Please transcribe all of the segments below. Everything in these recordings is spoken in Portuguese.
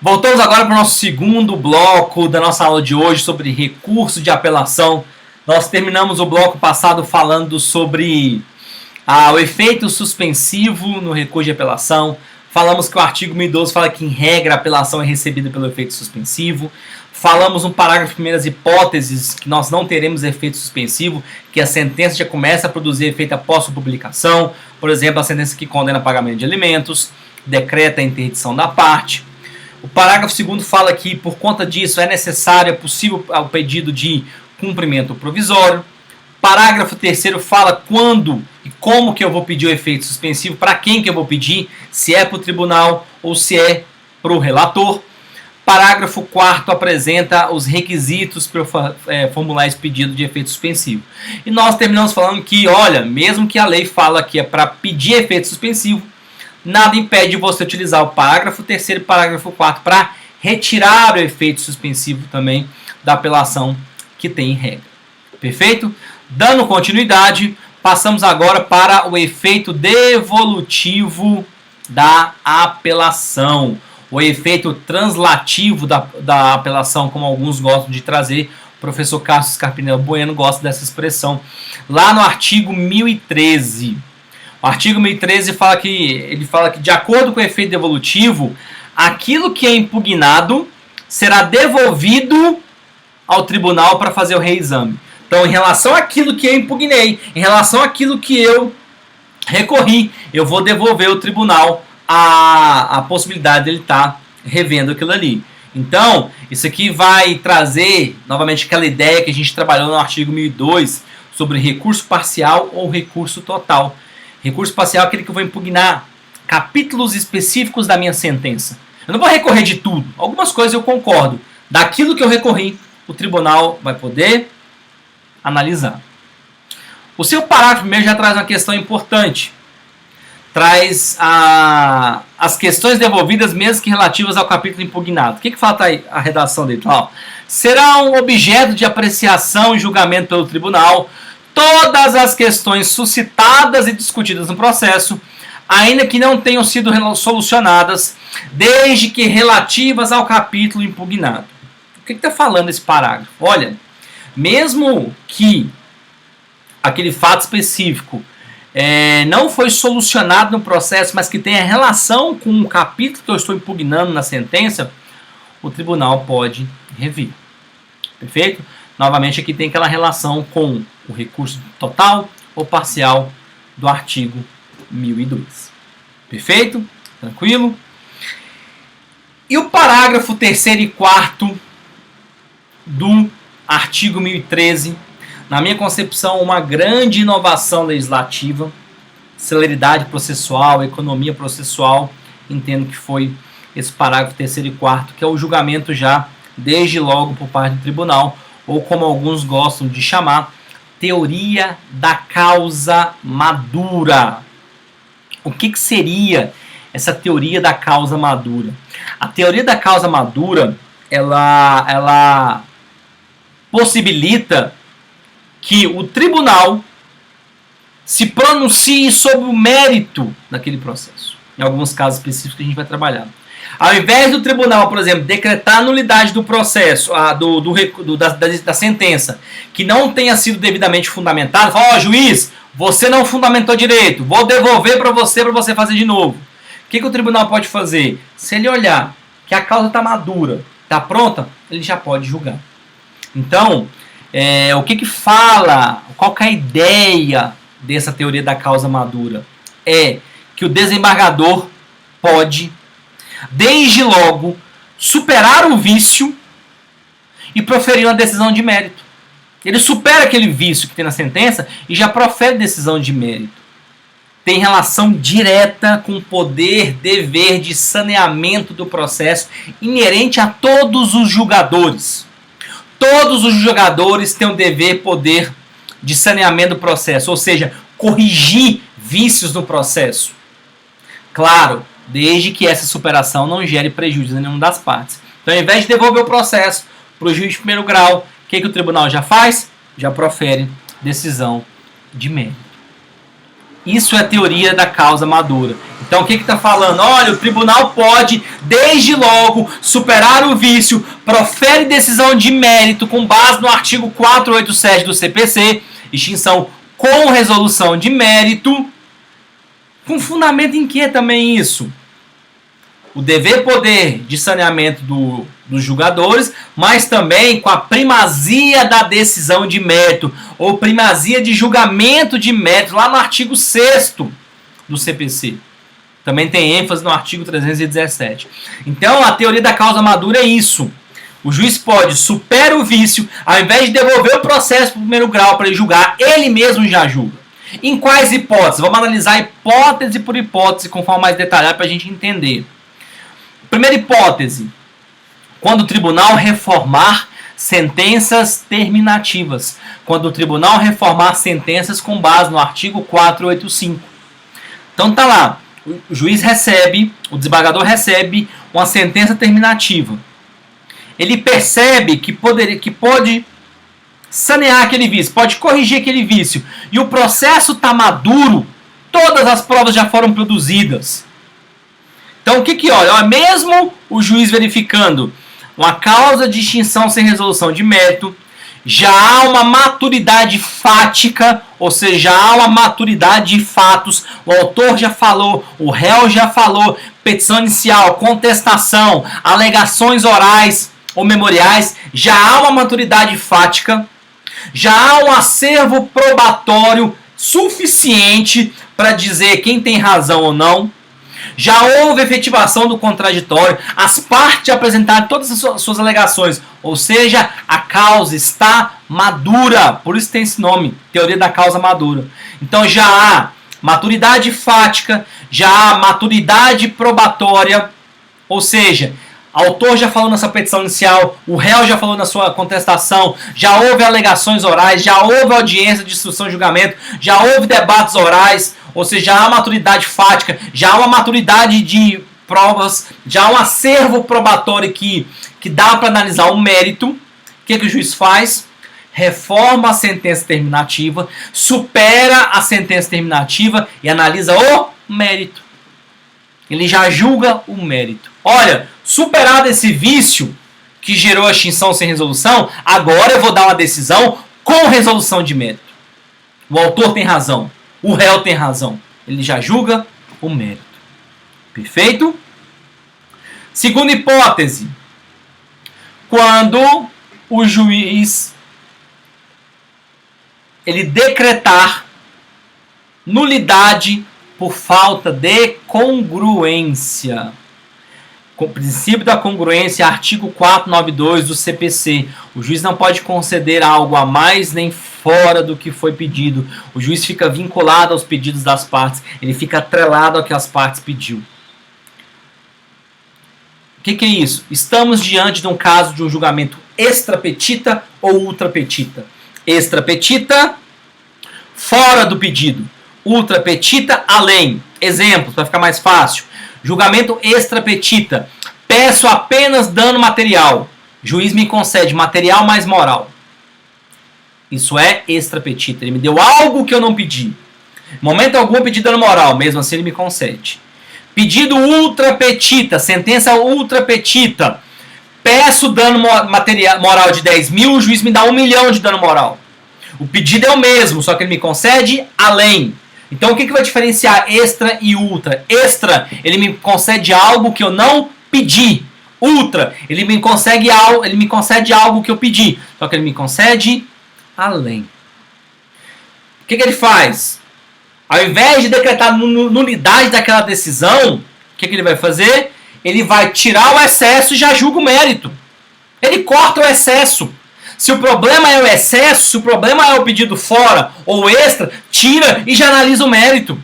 Voltamos agora para o nosso segundo bloco da nossa aula de hoje sobre recurso de apelação. Nós terminamos o bloco passado falando sobre o efeito suspensivo no recurso de apelação. Falamos que o artigo 1012 fala que, em regra, a apelação é recebida pelo efeito suspensivo. Falamos no parágrafo de primeiras hipóteses que nós não teremos efeito suspensivo, que a sentença já começa a produzir efeito após sua publicação. Por exemplo, a sentença que condena pagamento de alimentos, decreta a interdição da parte. O parágrafo 2º fala que, por conta disso, é necessário, é possível o pedido de cumprimento provisório. Parágrafo 3º fala quando e como que eu vou pedir o efeito suspensivo, para quem que eu vou pedir, se é para o tribunal ou se é para o relator. Parágrafo 4º apresenta os requisitos para formular esse pedido de efeito suspensivo. E nós terminamos falando que, olha, mesmo que a lei fala que é para pedir efeito suspensivo, nada impede você utilizar o parágrafo 3º e parágrafo 4º para retirar o efeito suspensivo também da apelação que tem em regra. Perfeito? Dando continuidade, passamos agora para o efeito devolutivo da apelação. O efeito translativo da apelação, como alguns gostam de trazer. O professor Cássio Scarpinello Bueno gosta dessa expressão. Lá no artigo 1013... O artigo 1013 fala que, de acordo com o efeito devolutivo, aquilo que é impugnado será devolvido ao tribunal para fazer o reexame. Então, em relação àquilo que eu impugnei, em relação àquilo que eu recorri, eu vou devolver ao tribunal a possibilidade dele estar revendo aquilo ali. Então, isso aqui vai trazer, novamente, aquela ideia que a gente trabalhou no artigo 1002 sobre recurso parcial ou recurso total. Recurso parcial é aquele que eu vou impugnar capítulos específicos da minha sentença. Eu não vou recorrer de tudo. Algumas coisas eu concordo. Daquilo que eu recorri, o tribunal vai poder analisar. O seu parágrafo primeiro já traz uma questão importante. Traz as questões devolvidas, mesmo que relativas ao capítulo impugnado. O que fala a redação dele? Serão objeto de apreciação e julgamento pelo tribunal todas as questões suscitadas e discutidas no processo, ainda que não tenham sido solucionadas, desde que relativas ao capítulo impugnado. O que está falando esse parágrafo? Olha, mesmo que aquele fato específico não foi solucionado no processo, mas que tenha relação com o capítulo que eu estou impugnando na sentença, o tribunal pode rever. Perfeito? Novamente, aqui tem aquela relação com o recurso total ou parcial do artigo 1002. Perfeito? Tranquilo? E o parágrafo 3º e 4º do artigo 1013, na minha concepção, uma grande inovação legislativa, celeridade processual, economia processual, entendo que foi esse parágrafo 3º e 4º, que é o julgamento já, desde logo, por parte do tribunal, ou como alguns gostam de chamar, teoria da causa madura. O que seria essa teoria da causa madura? A teoria da causa madura, ela possibilita que o tribunal se pronuncie sobre o mérito daquele processo. Em alguns casos específicos que a gente vai trabalhar. Ao invés do tribunal, por exemplo, decretar a nulidade do processo, da sentença, que não tenha sido devidamente fundamentada, fala, juiz, você não fundamentou direito, vou devolver para você fazer de novo. O que o tribunal pode fazer? Se ele olhar que a causa está madura, está pronta, ele já pode julgar. Então, o que fala, qual que é a ideia dessa teoria da causa madura? É que o desembargador pode, desde logo, superar o vício e proferir uma decisão de mérito. Ele supera aquele vício que tem na sentença e já profere decisão de mérito. Tem relação direta com o poder, dever de saneamento do processo inerente a todos os julgadores. Todos os julgadores têm o dever, poder de saneamento do processo, ou seja, corrigir vícios no processo. Claro, desde que essa superação não gere prejuízo a nenhuma das partes. Então, ao invés de devolver o processo para o juiz de primeiro grau, o que o tribunal já faz? Já profere decisão de mérito. Isso é a teoria da causa madura. Então o que está falando? Olha, o tribunal pode, desde logo, superar o vício, profere decisão de mérito com base no artigo 487 do CPC, extinção com resolução de mérito, com fundamento em que também isso? O dever poder de saneamento dos julgadores, mas também com a primazia da decisão de mérito, ou primazia de julgamento de mérito, lá no artigo 6º do CPC. Também tem ênfase no artigo 317. Então, a teoria da causa madura é isso. O juiz pode superar o vício, ao invés de devolver o processo para o primeiro grau para ele julgar, ele mesmo já julga. Em quais hipóteses? Vamos analisar hipótese por hipótese, conforme mais detalhado para a gente entender. Primeira hipótese, quando o tribunal reformar sentenças terminativas. Quando o tribunal reformar sentenças com base no artigo 485. Então tá lá, o juiz recebe, o desembargador recebe uma sentença terminativa. Ele percebe que pode sanear aquele vício, pode corrigir aquele vício. E o processo está maduro, todas as provas já foram produzidas. Então o que olha? Mesmo o juiz verificando uma causa de extinção sem resolução de mérito, já há uma maturidade fática, ou seja, já há uma maturidade de fatos, o autor já falou, o réu já falou, petição inicial, contestação, alegações orais ou memoriais, já há uma maturidade fática, já há um acervo probatório suficiente para dizer quem tem razão ou não, já houve efetivação do contraditório, as partes apresentaram todas as suas alegações, ou seja, a causa está madura, por isso tem esse nome, teoria da causa madura. Então já há maturidade fática, já há maturidade probatória, ou seja, o autor já falou na sua petição inicial, o réu já falou na sua contestação, já houve alegações orais, já houve audiência de instrução e julgamento, já houve debates orais, ou seja, já há maturidade fática, já há uma maturidade de provas, já há um acervo probatório que dá para analisar o mérito. O que o juiz faz? Reforma a sentença terminativa, supera a sentença terminativa e analisa o mérito. Ele já julga o mérito. Olha, superado esse vício que gerou a extinção sem resolução, agora eu vou dar uma decisão com resolução de mérito. O autor tem razão, o réu tem razão. Ele já julga o mérito. Perfeito? Segunda hipótese. Quando o juiz ele decretar nulidade por falta de congruência. Com o princípio da congruência, artigo 492 do CPC. O juiz não pode conceder algo a mais nem fora do que foi pedido. O juiz fica vinculado aos pedidos das partes. Ele fica atrelado ao que as partes pediu. O que é isso? Estamos diante de um caso de um julgamento extra petita ou ultra petita. Extra petita, fora do pedido. Ultra petita, além. Exemplos, para ficar mais fácil. Julgamento extra petita. Peço apenas dano material. Juiz me concede material mais moral. Isso é extra petita. Ele me deu algo que eu não pedi. Em momento algum eu pedi dano moral. Mesmo assim ele me concede. Pedido ultra petita. Sentença ultra petita. Peço dano moral de 10 mil. O juiz me dá 1 milhão de dano moral. O pedido é o mesmo, só que ele me concede além. Então o que vai diferenciar extra e ultra? Extra, ele me concede algo que eu não pedi. Ultra, ele me concede algo que eu pedi. Só que ele me concede além. O que ele faz? Ao invés de decretar nulidade daquela decisão, o que ele vai fazer? Ele vai tirar o excesso e já julga o mérito. Ele corta o excesso. Se o problema é o excesso, se o problema é o pedido fora ou extra, tira e já analisa o mérito.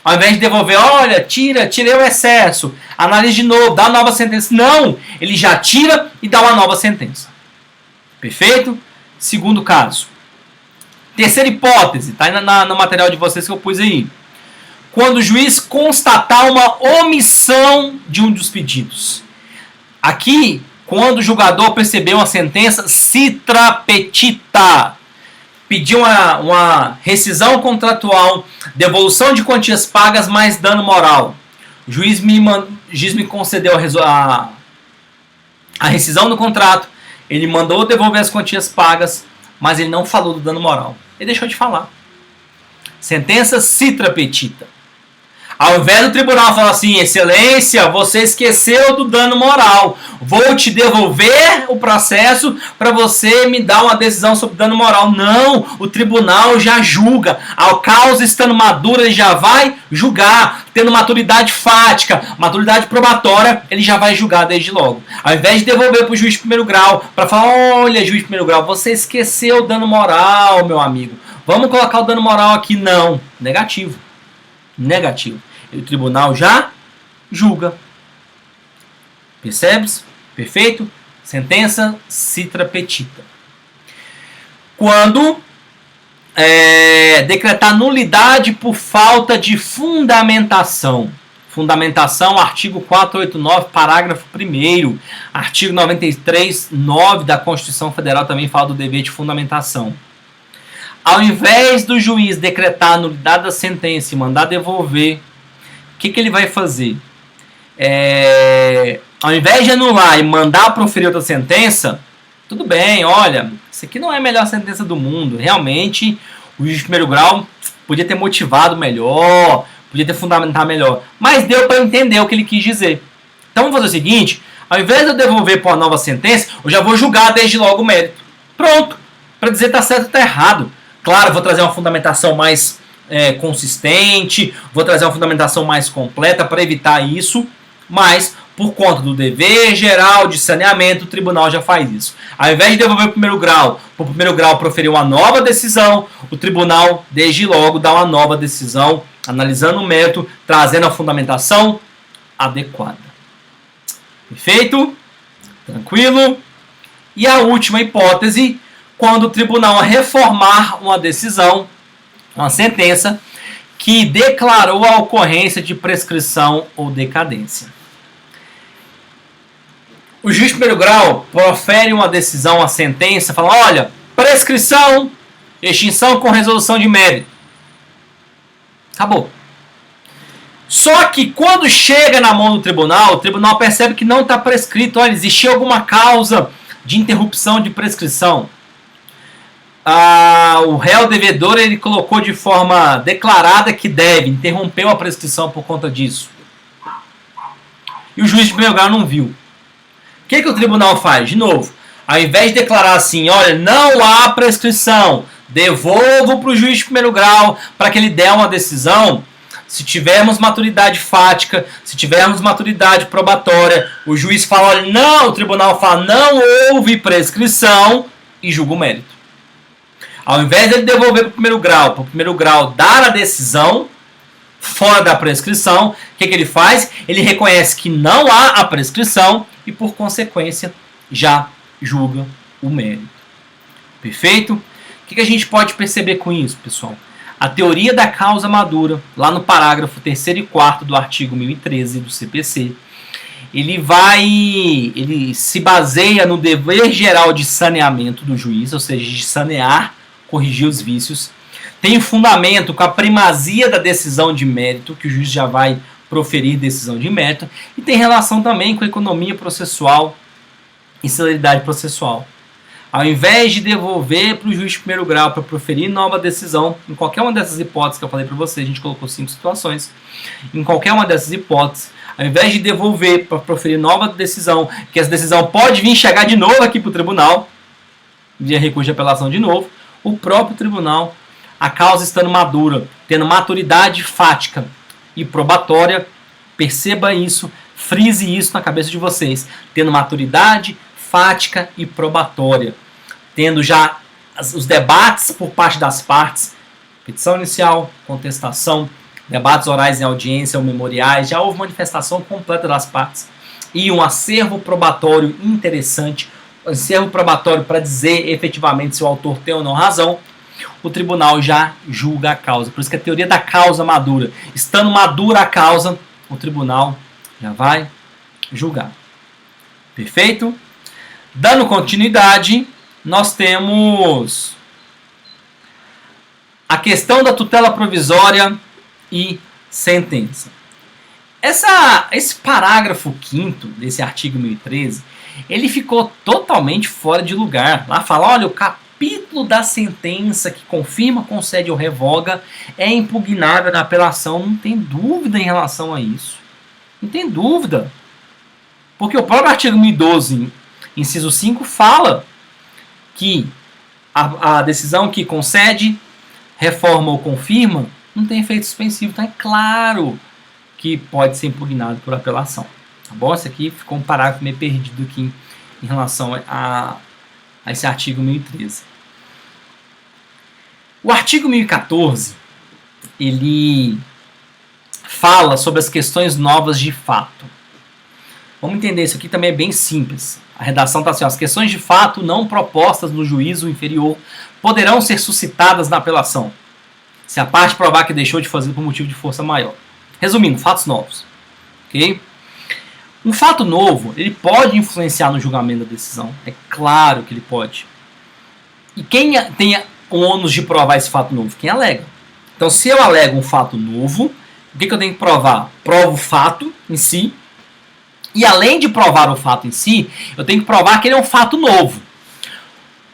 Ao invés de devolver, olha, tirei o excesso, analisa de novo, dá uma nova sentença. Não, ele já tira e dá uma nova sentença. Perfeito? Segundo caso. Terceira hipótese, está no material de vocês que eu pus aí. Quando o juiz constatar uma omissão de um dos pedidos. Aqui, quando o julgador percebeu uma sentença citra petita. pedir uma rescisão contratual, devolução de quantias pagas mais dano moral. O juiz me concedeu a rescisão do contrato, ele mandou devolver as quantias pagas, mas ele não falou do dano moral. Ele deixou de falar. Sentença citra petita. Ao invés do tribunal falar assim, excelência, você esqueceu do dano moral, vou te devolver o processo para você me dar uma decisão sobre dano moral. Não, o tribunal já julga. A causa estando madura, ele já vai julgar. Tendo maturidade fática, maturidade probatória, ele já vai julgar desde logo. Ao invés de devolver para o juiz de primeiro grau, para falar, olha, juiz de primeiro grau, você esqueceu o dano moral, meu amigo. Vamos colocar o dano moral aqui. Não, negativo. Negativo. E o tribunal já julga. Percebes? Perfeito? Sentença citra petita. Quando decretar nulidade por falta de fundamentação. Fundamentação, artigo 489, parágrafo 1º. Artigo 93, 9 da Constituição Federal também fala do dever de fundamentação. Ao invés do juiz decretar a nulidade da sentença e mandar devolver, o que ele vai fazer? Ao invés de anular e mandar proferir outra sentença, tudo bem, olha, isso aqui não é a melhor sentença do mundo. Realmente, o juiz de primeiro grau podia ter motivado melhor, podia ter fundamentado melhor, mas deu para entender o que ele quis dizer. Então vamos fazer o seguinte, ao invés de eu devolver para uma nova sentença, eu já vou julgar desde logo o mérito. Pronto, para dizer está certo ou está errado. Claro, vou trazer uma fundamentação mais consistente, vou trazer uma fundamentação mais completa para evitar isso, mas por conta do dever geral de saneamento, o tribunal já faz isso. Ao invés de devolver para o primeiro grau proferir uma nova decisão, o tribunal, desde logo, dá uma nova decisão, analisando o mérito, trazendo a fundamentação adequada. Perfeito? Tranquilo? E a última hipótese, quando o tribunal reformar uma decisão, uma sentença, que declarou a ocorrência de prescrição ou decadência. O juiz de primeiro grau profere uma decisão, uma sentença, fala, olha, prescrição, extinção com resolução de mérito. Acabou. Só que quando chega na mão do tribunal, o tribunal percebe que não está prescrito, olha, existia alguma causa de interrupção de prescrição. O réu devedor, ele colocou de forma declarada que deve, interrompeu a prescrição por conta disso. E o juiz de primeiro grau não viu. O que o tribunal faz? De novo, ao invés de declarar assim, olha, não há prescrição, devolvo para o juiz de primeiro grau para que ele dê uma decisão. Se tivermos maturidade fática, se tivermos maturidade probatória, o juiz fala, olha, não, o tribunal fala, não houve prescrição e julga o mérito. Ao invés de ele devolver para o primeiro grau dar a decisão fora da prescrição, o que ele faz? Ele reconhece que não há a prescrição e, por consequência, já julga o mérito. Perfeito? O que a gente pode perceber com isso, pessoal? A teoria da causa madura, lá no parágrafo 3º e 4º do artigo 1013 do CPC, ele se baseia no dever geral de saneamento do juiz, ou seja, de sanear, corrigir os vícios. Tem fundamento com a primazia da decisão de mérito, que o juiz já vai proferir decisão de mérito, e tem relação também com a economia processual e celeridade processual. Ao invés de devolver para o juiz de primeiro grau para proferir nova decisão, em qualquer uma dessas hipóteses que eu falei para vocês, a gente colocou 5 situações, em qualquer uma dessas hipóteses, ao invés de devolver para proferir nova decisão, que essa decisão pode vir chegar de novo aqui para o tribunal, via recurso de apelação de novo, o próprio tribunal, a causa estando madura, tendo maturidade fática e probatória, perceba isso, frise isso na cabeça de vocês, tendo maturidade fática e probatória, tendo já os debates por parte das partes, petição inicial, contestação, debates orais em audiência ou memoriais, já houve manifestação completa das partes e um acervo probatório interessante, um acervo probatório para dizer efetivamente se o autor tem ou não razão, o tribunal já julga a causa. Por isso que a teoria da causa madura, estando madura a causa, o tribunal já vai julgar. Perfeito? Dando continuidade, nós temos a questão da tutela provisória e sentença. Esse parágrafo 5º desse artigo 1013, ele ficou totalmente fora de lugar. Lá fala, olha, o capítulo da sentença que confirma, concede ou revoga é impugnável na apelação. Não tem dúvida em relação a isso. Não tem dúvida. Porque o próprio artigo 1012, inciso 5, fala que a decisão que concede, reforma ou confirma não tem efeito suspensivo. Então é claro que pode ser impugnado por apelação. Tá bom? Esse aqui ficou um parágrafo meio perdido aqui em relação a esse artigo 1013. O artigo 1014, ele fala sobre as questões novas de fato. Vamos entender, isso aqui também é bem simples. A redação está assim, as questões de fato não propostas no juízo inferior poderão ser suscitadas na apelação, se a parte provar que deixou de fazer por motivo de força maior. Resumindo, fatos novos. Ok? Um fato novo, ele pode influenciar no julgamento da decisão. É claro que ele pode. E quem tem o ônus de provar esse fato novo? Quem alega. Então, se eu alego um fato novo, o que eu tenho que provar? Provo o fato em si. E além de provar o fato em si, eu tenho que provar que ele é um fato novo.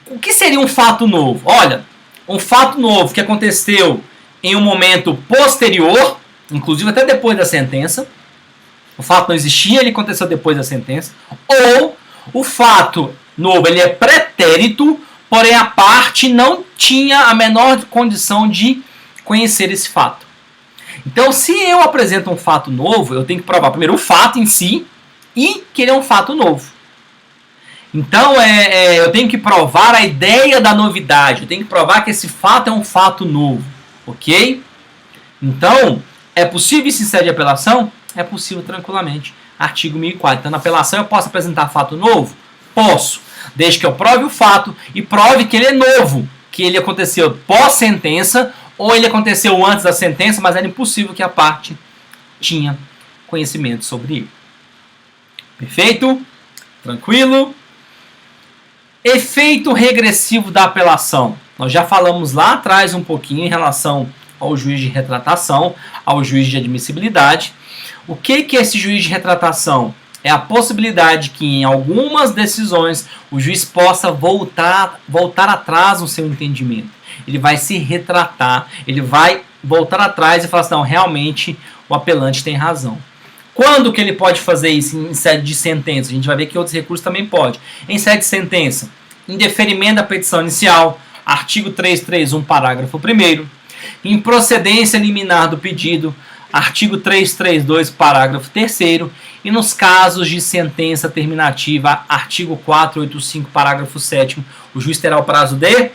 O que seria um fato novo? Olha, um fato novo que aconteceu em um momento posterior, inclusive até depois da sentença. O fato não existia, ele aconteceu depois da sentença. Ou o fato novo, ele é pretérito, porém a parte não tinha a menor condição de conhecer esse fato. Então, se eu apresento um fato novo, eu tenho que provar primeiro o fato em si e que ele é um fato novo. Então, eu tenho que provar a ideia da novidade. Eu tenho que provar que esse fato é um fato novo. Ok? Então, é possível isso em sede de apelação? É possível tranquilamente. Artigo 1004. Então, na apelação eu posso apresentar fato novo? Posso. Desde que eu prove o fato e prove que ele é novo. Que ele aconteceu pós-sentença ou ele aconteceu antes da sentença, mas era impossível que a parte tinha conhecimento sobre ele. Perfeito? Tranquilo? Efeito regressivo da apelação. Nós já falamos lá atrás um pouquinho em relação ao juiz de retratação, ao juiz de admissibilidade. O que é esse juiz de retratação? É a possibilidade que em algumas decisões o juiz possa voltar atrás no seu entendimento. Ele vai se retratar, ele vai voltar atrás e falar assim, não, realmente o apelante tem razão. Quando que ele pode fazer isso em sede de sentença? A gente vai ver que outros recursos também pode. Em sede de sentença, em deferimento da petição inicial, artigo 331, parágrafo 1º, em procedência liminar do pedido, artigo 332, parágrafo 3º, e nos casos de sentença terminativa, artigo 485, parágrafo 7º, o juiz terá o prazo de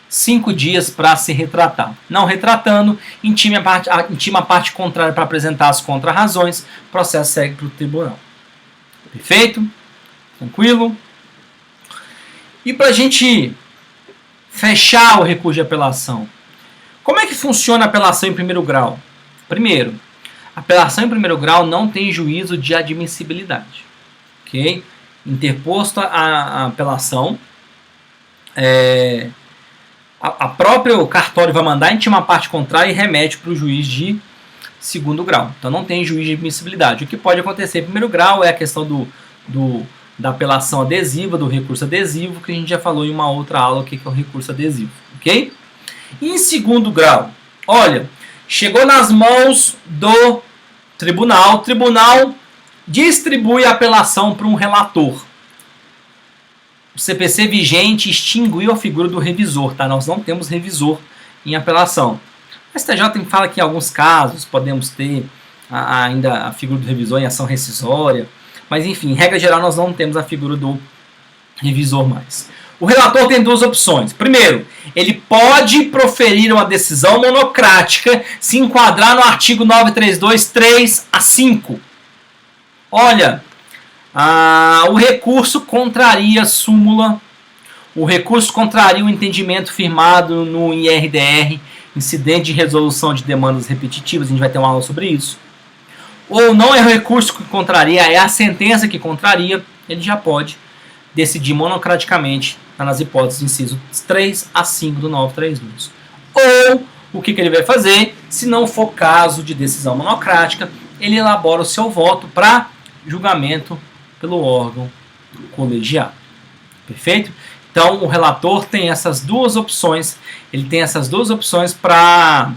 5 dias para se retratar. Não retratando, intima a parte contrária para apresentar as contrarrazões, processo segue para o tribunal. Perfeito? Tranquilo? E para a gente fechar o recurso de apelação, como é que funciona a apelação em primeiro grau? Primeiro, a apelação em primeiro grau não tem juízo de admissibilidade. Ok? Interposto a apelação, a própria cartório vai mandar intimar a parte contrária e remete para o juiz de segundo grau. Então não tem juiz de admissibilidade. O que pode acontecer em primeiro grau é a questão da apelação adesiva, do recurso adesivo, que a gente já falou em uma outra aula o que é o recurso adesivo. Ok? E em segundo grau, olha, chegou nas mãos do tribunal, o tribunal distribui a apelação para um relator. O CPC vigente extinguiu a figura do revisor, tá? Nós não temos revisor em apelação. O STJ fala que em alguns casos podemos ter ainda a figura do revisor em ação rescisória, mas enfim, em regra geral nós não temos a figura do revisor mais. O relator tem duas opções. Primeiro, ele pode proferir uma decisão monocrática se enquadrar no artigo 932, 3 a 5. Olha, o recurso contraria a súmula, o recurso contraria o entendimento firmado no IRDR, incidente de resolução de demandas repetitivas, a gente vai ter uma aula sobre isso. Ou não é o recurso que contraria, é a sentença que contraria, ele já pode decidir monocraticamente nas hipóteses inciso 3 a 5 do 932. Ou o que ele vai fazer? Se não for caso de decisão monocrática, ele elabora o seu voto para julgamento pelo órgão colegiado. Perfeito? Então, o relator tem essas duas opções. Ele tem essas duas opções para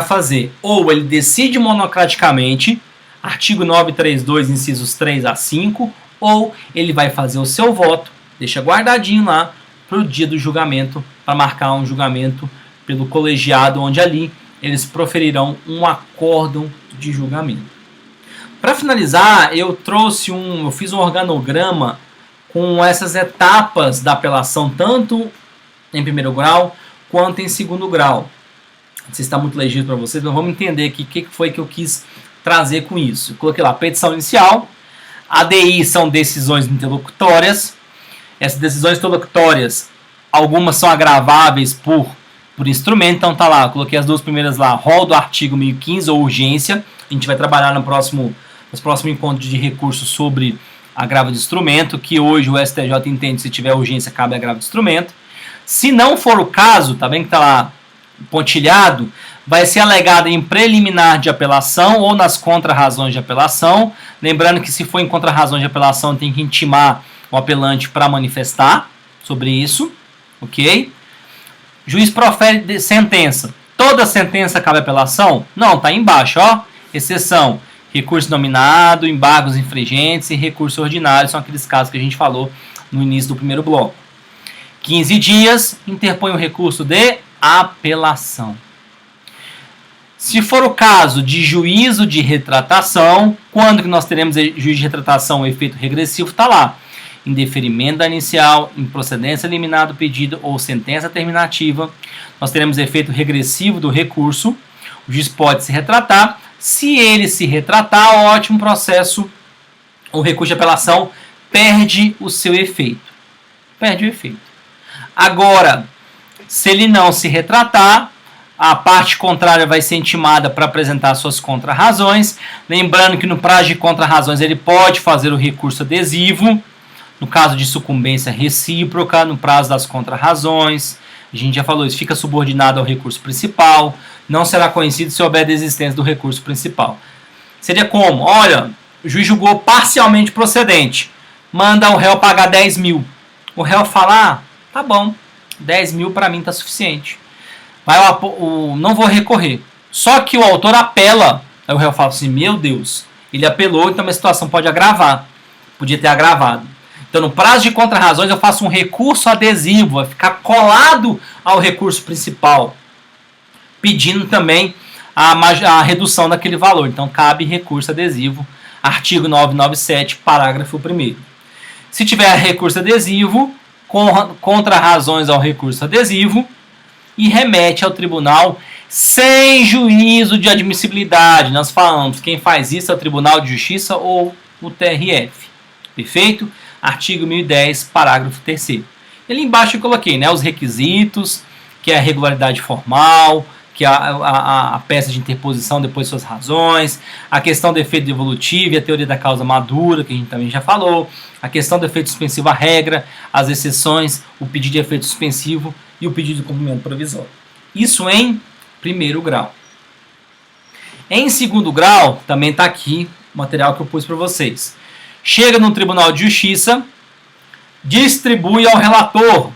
fazer. Ou ele decide monocraticamente, artigo 932, incisos 3 a 5, ou ele vai fazer o seu voto, deixa guardadinho lá, para o dia do julgamento, para marcar um julgamento pelo colegiado, onde ali eles proferirão um acórdão de julgamento. Para finalizar, eu fiz um organograma com essas etapas da apelação, tanto em primeiro grau quanto em segundo grau. Não sei se está muito legível para vocês, mas vamos entender aqui o que foi que eu quis trazer com isso. Eu coloquei lá, petição inicial, ADI são decisões interlocutórias. Essas decisões interlocutórias, algumas são agraváveis por instrumento, então tá lá, eu coloquei as duas primeiras lá, rol do artigo 1015 ou urgência. A gente vai trabalhar nos próximos encontros de recurso sobre agravo de instrumento, que hoje o STJ entende, se tiver urgência, cabe agravo de instrumento. Se não for o caso, tá bem que tá lá pontilhado, vai ser alegado em preliminar de apelação ou nas contrarrazões de apelação. Lembrando que se for em contrarrazões de apelação, tem que intimar o apelante para manifestar sobre isso, ok? Juiz profere sentença. Toda sentença cabe apelação? Não, tá aí embaixo, ó. Exceção, recurso nominado, embargos infringentes e recurso ordinário, são aqueles casos que a gente falou no início do primeiro bloco. 15 dias, interpõe o recurso de apelação. Se for o caso de juízo de retratação, quando que nós teremos juízo de retratação, o efeito regressivo está lá. Em deferimento da inicial, em procedência liminar do pedido ou sentença terminativa, nós teremos efeito regressivo do recurso. O juiz pode se retratar. Se ele se retratar, ótimo processo, o recurso de apelação perde o seu efeito. Perde o efeito. Agora, se ele não se retratar, a parte contrária vai ser intimada para apresentar suas contrarrazões. Lembrando que no prazo de contrarrazões ele pode fazer o recurso adesivo. No caso de sucumbência recíproca, no prazo das contrarrazões, a gente já falou isso, fica subordinado ao recurso principal, não será conhecido se houver desistência do recurso principal. Seria como? Olha, o juiz julgou parcialmente procedente, manda o réu pagar 10 mil. O réu fala, tá bom, 10 mil para mim tá suficiente. Não vou recorrer. Só que o autor apela, aí o réu fala assim, meu Deus, ele apelou, então a situação pode agravar, podia ter agravado. Então, no prazo de contrarrazões, eu faço um recurso adesivo, vai ficar colado ao recurso principal, pedindo também a redução daquele valor. Então, cabe recurso adesivo, artigo 997, parágrafo 1º. Se tiver recurso adesivo, contrarrazões ao recurso adesivo e remete ao tribunal sem juízo de admissibilidade. Nós falamos, quem faz isso é o Tribunal de Justiça ou o TRF. Perfeito? Artigo 1010, parágrafo 3º. Ali embaixo eu coloquei, né, os requisitos, que é a regularidade formal, que é a peça de interposição depois de suas razões, a questão do efeito devolutivo e a teoria da causa madura, que a gente também já falou, a questão do efeito suspensivo à regra, as exceções, o pedido de efeito suspensivo e o pedido de cumprimento provisório. Isso em primeiro grau. Em segundo grau, também está aqui o material que eu pus para vocês. Chega no Tribunal de Justiça, distribui ao relator.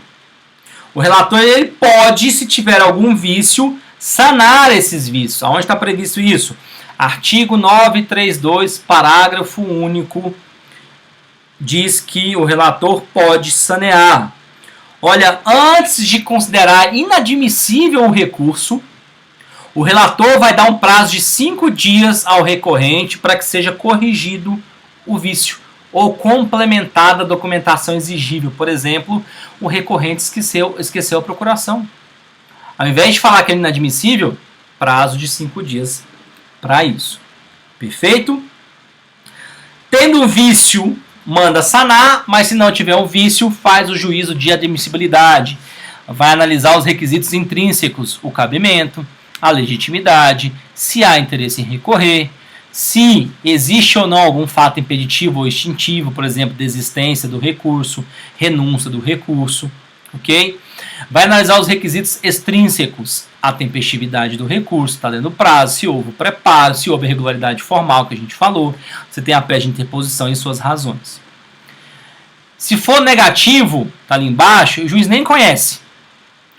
O relator ele pode, se tiver algum vício, sanar esses vícios. Aonde está previsto isso? Artigo 932, parágrafo único, diz que o relator pode sanear. Olha, antes de considerar inadmissível o recurso, o relator vai dar um prazo de 5 dias ao recorrente para que seja corrigido o vício ou complementada a documentação exigível. Por exemplo, o recorrente esqueceu a procuração. Ao invés de falar que é inadmissível, prazo de 5 dias para isso. Perfeito? Tendo um vício, manda sanar, mas se não tiver um vício, faz o juízo de admissibilidade. Vai analisar os requisitos intrínsecos, o cabimento, a legitimidade, se há interesse em recorrer, se existe ou não algum fato impeditivo ou extintivo, por exemplo, desistência do recurso, renúncia do recurso, ok? Vai analisar os requisitos extrínsecos, a tempestividade do recurso, está dentro do prazo, se houve preparo, se houve irregularidade formal, que a gente falou, você tem a pede de interposição e suas razões. Se for negativo, está ali embaixo, o juiz nem conhece.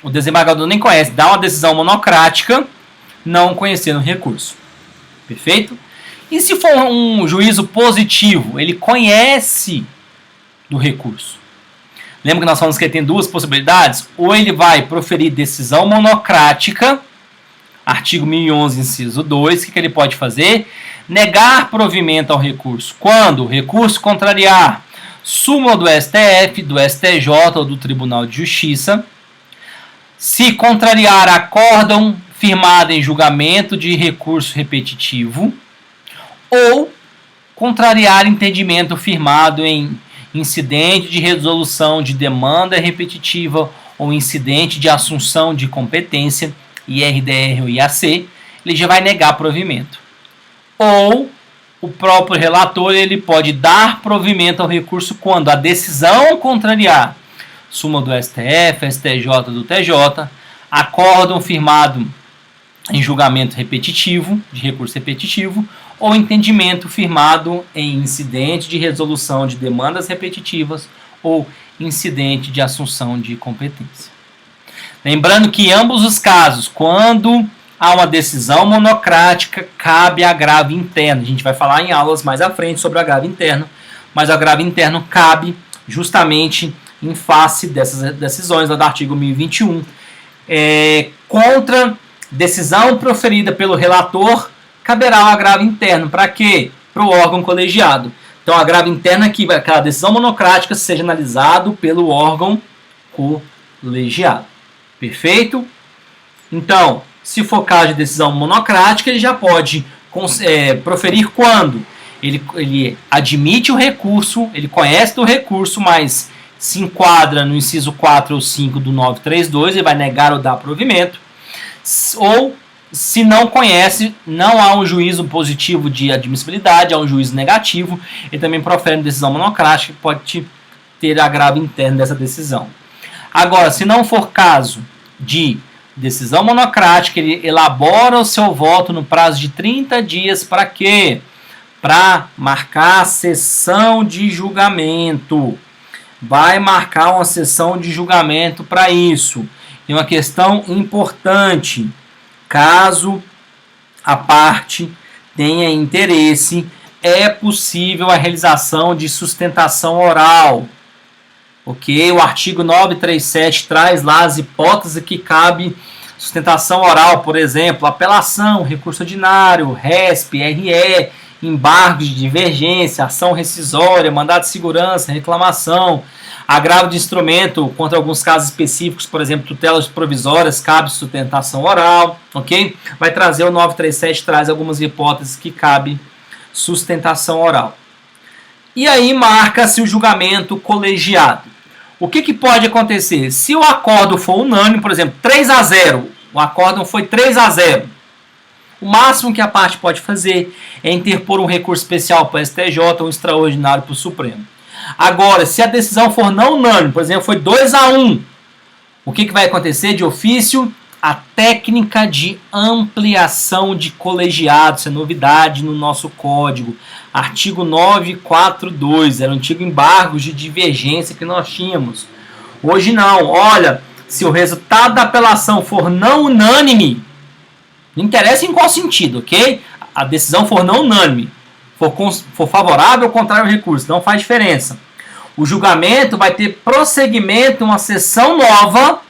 O desembargador nem conhece, dá uma decisão monocrática, não conhecendo o recurso. Perfeito? E se for um juízo positivo, ele conhece do recurso. Lembra que nós falamos que ele tem duas possibilidades? Ou ele vai proferir decisão monocrática, artigo 1011, inciso 2, o que ele pode fazer? Negar provimento ao recurso. Quando o recurso contrariar súmula do STF, do STJ ou do Tribunal de Justiça, se contrariar acórdão firmado em julgamento de recurso repetitivo, ou contrariar entendimento firmado em incidente de resolução de demanda repetitiva ou incidente de assunção de competência, IRDR ou IAC, ele já vai negar provimento. Ou o próprio relator ele pode dar provimento ao recurso quando a decisão contrariar súmula do STF, STJ do TJ, acórdão firmado em julgamento repetitivo, de recurso repetitivo, ou entendimento firmado em incidente de resolução de demandas repetitivas ou incidente de assunção de competência. Lembrando que em ambos os casos, quando há uma decisão monocrática, cabe agravo interno. A gente vai falar em aulas mais à frente sobre o agravo interno, mas o agravo interno cabe justamente em face dessas decisões do artigo 1021, contra decisão proferida pelo relator, caberá o agravo interno. Para quê? Para o órgão colegiado. Então, o agravo interno é que aquela decisão monocrática seja analisado pelo órgão colegiado. Perfeito? Então, se for caso de decisão monocrática, ele já pode proferir quando ele admite o recurso, ele conhece do recurso, mas se enquadra no inciso 4 ou 5 do 932, ele vai negar ou dar provimento. Ou, se não conhece, não há um juízo positivo de admissibilidade, há um juízo negativo, ele também profere decisão monocrática, que pode ter agravo interno dessa decisão. Agora, se não for caso de decisão monocrática, ele elabora o seu voto no prazo de 30 dias para quê? Para marcar a sessão de julgamento. Vai marcar uma sessão de julgamento para isso. E uma questão importante: caso a parte tenha interesse, é possível a realização de sustentação oral. Ok? O artigo 937 traz lá as hipóteses que cabe sustentação oral, por exemplo, apelação, recurso ordinário, RESP, RE, embargo de divergência, ação rescisória, mandado de segurança, reclamação, agravo de instrumento contra alguns casos específicos, por exemplo, tutelas provisórias, cabe sustentação oral, ok? Vai trazer o 937, traz algumas hipóteses que cabe sustentação oral. E aí marca-se o julgamento colegiado. O que pode acontecer? Se o acórdão for unânime, por exemplo, 3-0, o acórdão foi 3-0, o máximo que a parte pode fazer é interpor um recurso especial para o STJ ou um extraordinário para o Supremo. Agora, se a decisão for não unânime, por exemplo, foi 2-1, o que vai acontecer de ofício? A técnica de ampliação de colegiado, isso é novidade no nosso código. Artigo 942, era o antigo embargo de divergência que nós tínhamos. Hoje não, olha, se o resultado da apelação for não unânime, não interessa em qual sentido, ok? A decisão for não unânime, for favorável ou contrário ao recurso, não faz diferença. O julgamento vai ter prosseguimento, uma sessão nova,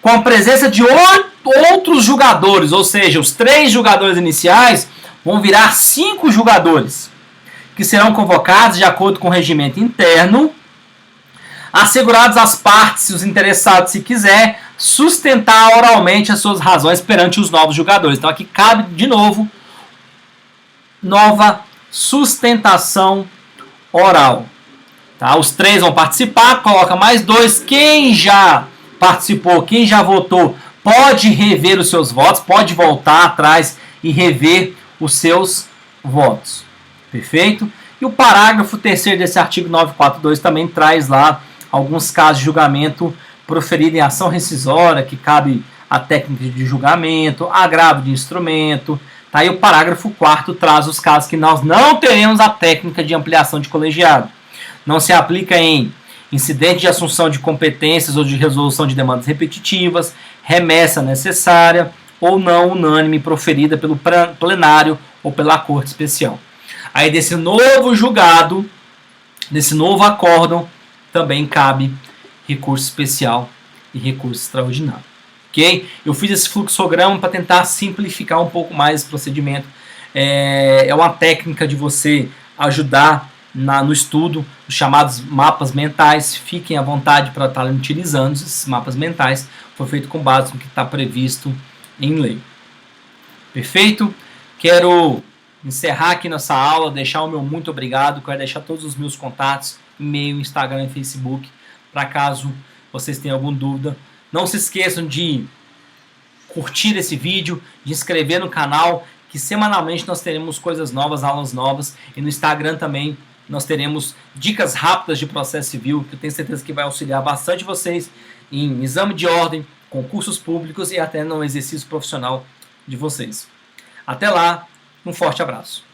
com a presença de outros julgadores, ou seja, os 3 julgadores iniciais vão virar 5 julgadores, que serão convocados de acordo com o regimento interno, assegurados as partes, os interessados, se quiser, sustentar oralmente as suas razões perante os novos julgadores. Então aqui cabe, de novo, nova sustentação oral. Tá? Os 3 vão participar, coloca mais 2. Quem já participou, quem já votou, pode rever os seus votos, pode voltar atrás e rever os seus votos. Perfeito? E o parágrafo 3º desse artigo 942 também traz lá alguns casos de julgamento proferida em ação rescisória, que cabe a técnica de julgamento, agravo de instrumento. Tá? E o parágrafo 4º traz os casos que nós não teremos a técnica de ampliação de colegiado. Não se aplica em incidente de assunção de competências ou de resolução de demandas repetitivas, remessa necessária ou não unânime proferida pelo plenário ou pela corte especial. Aí desse novo julgado, desse novo acórdão, também cabe recurso especial e recurso extraordinário. Ok? Eu fiz esse fluxograma para tentar simplificar um pouco mais esse procedimento. É uma técnica de você ajudar no estudo, os chamados mapas mentais. Fiquem à vontade para estarem utilizando esses mapas mentais. Foi feito com base no que está previsto em lei. Perfeito? Quero encerrar aqui nossa aula, deixar o meu muito obrigado. Quero deixar todos os meus contatos, e-mail, Instagram e Facebook, para caso vocês tenham alguma dúvida. Não se esqueçam de curtir esse vídeo, de inscrever no canal, que semanalmente nós teremos coisas novas, aulas novas. E no Instagram também nós teremos dicas rápidas de processo civil, que eu tenho certeza que vai auxiliar bastante vocês em exame de ordem, concursos públicos e até no exercício profissional de vocês. Até lá, um forte abraço.